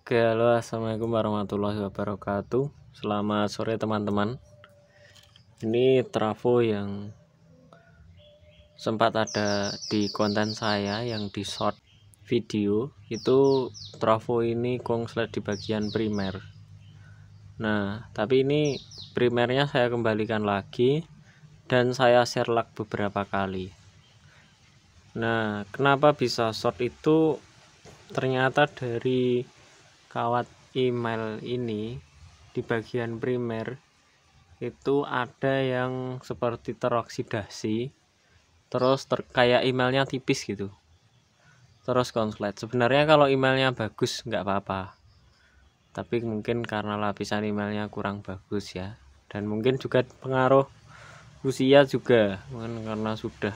Oke, halo, assalamualaikum warahmatullahi wabarakatuh. Selamat sore teman-teman. Ini trafo yang sempat ada di konten saya yang di short video. Itu trafo ini konslet di bagian primer. Nah, tapi ini primernya saya kembalikan lagi dan saya share lag beberapa kali. Nah, kenapa bisa short itu? Ternyata dari kawat email ini di bagian primer itu ada yang seperti teroksidasi, terus kayak emailnya tipis gitu, terus konslet. Sebenarnya kalau emailnya bagus nggak apa-apa, tapi mungkin karena lapisan emailnya kurang bagus ya, dan mungkin juga pengaruh usia juga, karena sudah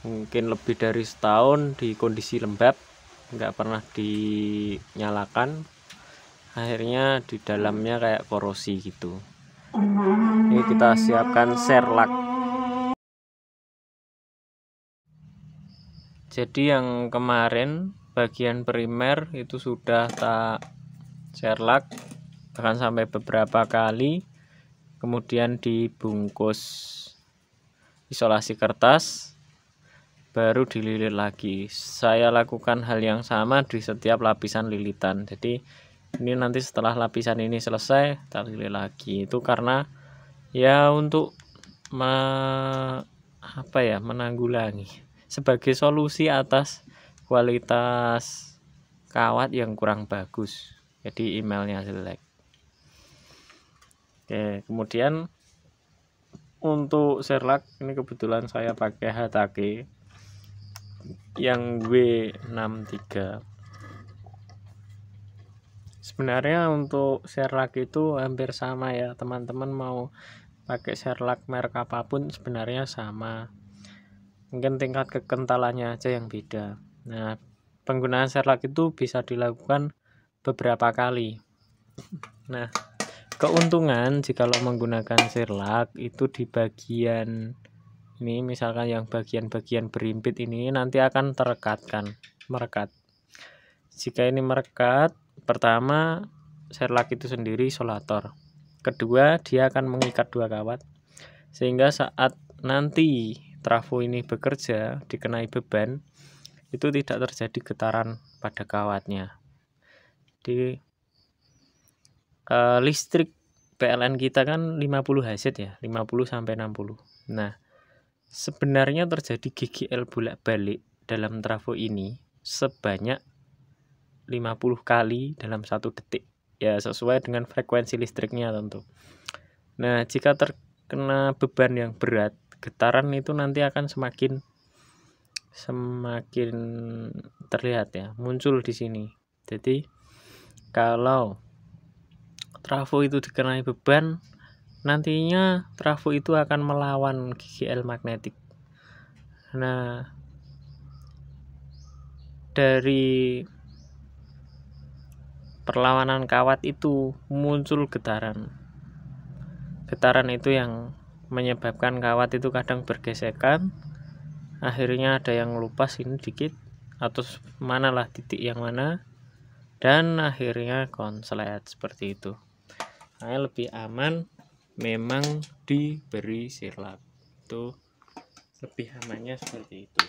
mungkin lebih dari setahun di kondisi lembab, nggak pernah dinyalakan, akhirnya di dalamnya kayak korosi gitu. Ini kita siapkan share lag. Jadi yang kemarin bagian primer itu sudah tak share lag bahkan sampai beberapa kali, kemudian dibungkus isolasi kertas, baru dililit lagi. Saya lakukan hal yang sama di setiap lapisan lilitan. Jadi ini nanti setelah lapisan ini selesai, kita lilit lagi. Itu karena ya untuk menanggulangi, sebagai solusi atas kualitas kawat yang kurang bagus, jadi emailnya jelek. Oke, kemudian untuk share lag ini kebetulan saya pakai HTK yang W63. Sebenarnya untuk share lag itu hampir sama ya teman-teman, mau pakai share lag merek apapun sebenarnya sama, mungkin tingkat kekentalannya aja yang beda. Nah, penggunaan share lag itu bisa dilakukan beberapa kali. Nah, keuntungan jika menggunakan share lag itu di bagian ini, misalkan yang bagian-bagian berimpit ini nanti akan merekat. Jika ini merekat, pertama share lag itu sendiri isolator, kedua dia akan mengikat dua kawat sehingga saat nanti trafo ini bekerja dikenai beban itu tidak terjadi getaran pada kawatnya. Di listrik PLN kita kan 50 Hz ya, 50 sampai 60. Nah, sebenarnya terjadi GGL bolak-balik dalam trafo ini sebanyak 50 kali dalam 1 detik. Ya, sesuai dengan frekuensi listriknya tentu. Nah, jika terkena beban yang berat, getaran itu nanti akan semakin terlihat ya, muncul di sini. Jadi kalau trafo itu dikenai beban, nantinya trafo itu akan melawan GGL magnetik. Nah, dari perlawanan kawat itu muncul getaran. Getaran itu yang menyebabkan kawat itu kadang bergesekan, akhirnya ada yang lupas ini dikit atau manalah titik yang mana, dan akhirnya konslet seperti itu. Nah, lebih aman memang diberi share lag, itu lebih amannya seperti itu.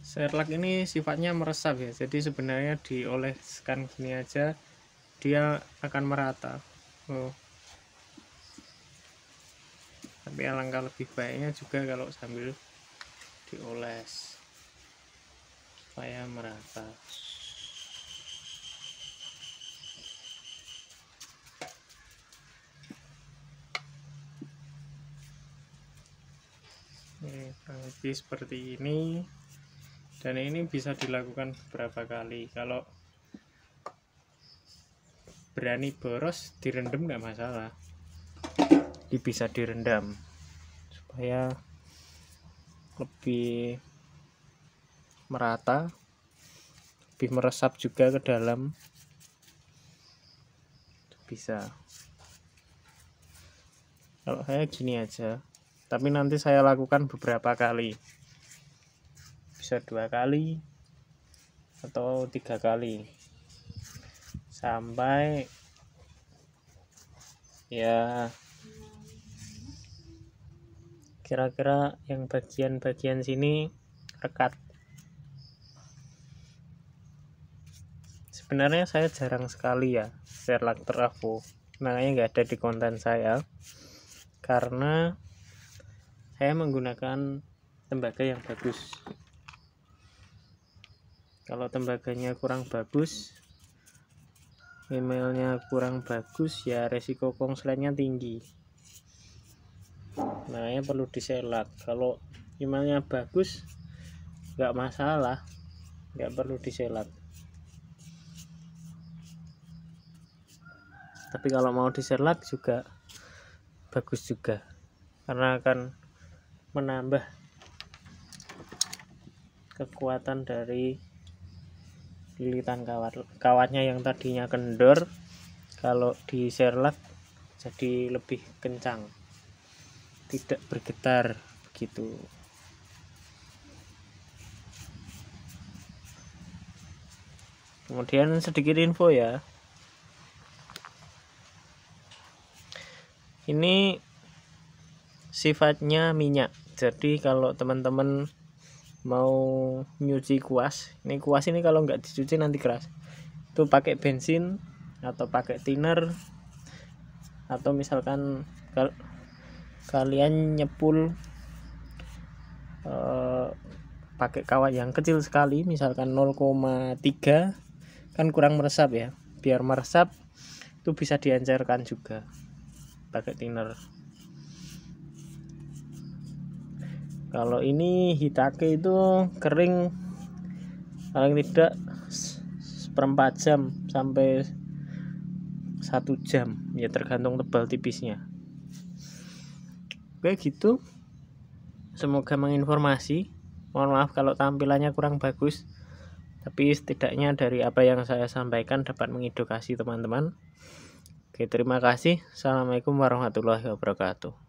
Share lag ini sifatnya meresap ya, jadi sebenarnya dioleskan gini aja dia akan merata. Tapi alangkah lebih baiknya juga kalau sambil dioles supaya merata. Ini kurang lebih seperti ini, dan ini bisa dilakukan beberapa kali. Kalau berani boros direndam nggak masalah, bisa direndam supaya lebih merata, lebih meresap juga ke dalam, bisa. Kalau saya gini aja, tapi nanti saya lakukan beberapa kali, bisa 2 kali atau 3 kali sampai ya kira-kira yang bagian-bagian sini rekat. Sebenarnya saya jarang sekali ya Sherlock trafo, makanya nggak ada di konten saya karena saya menggunakan tembaga yang bagus. Kalau tembaganya kurang bagus, emailnya kurang bagus, ya resiko kongsletnya tinggi, makanya perlu diselak. Kalau emailnya bagus nggak masalah, nggak perlu diselak. Tapi kalau mau diselak juga bagus juga, karena akan menambah kekuatan dari lilitan kawatnya yang tadinya kendor. Kalau diselak jadi lebih kencang, tidak bergetar begitu. Kemudian sedikit info ya, ini sifatnya minyak, jadi kalau teman-teman mau nyuci kuas, ini kuas ini kalau nggak dicuci nanti keras, itu pakai bensin atau pakai thinner, atau misalkan kalian nyepul pakai kawat yang kecil sekali, misalkan 0,3, kan kurang meresap ya, biar meresap itu bisa diencerkan juga pakai thinner. Kalau ini Hitake itu kering paling tidak 1/4 jam sampai 1 jam ya, tergantung tebal tipisnya. Oke gitu, semoga menginformasi. Mohon maaf kalau tampilannya kurang bagus, tapi setidaknya dari apa yang saya sampaikan dapat mengedukasi teman-teman. Oke, terima kasih. Assalamualaikum warahmatullahi wabarakatuh.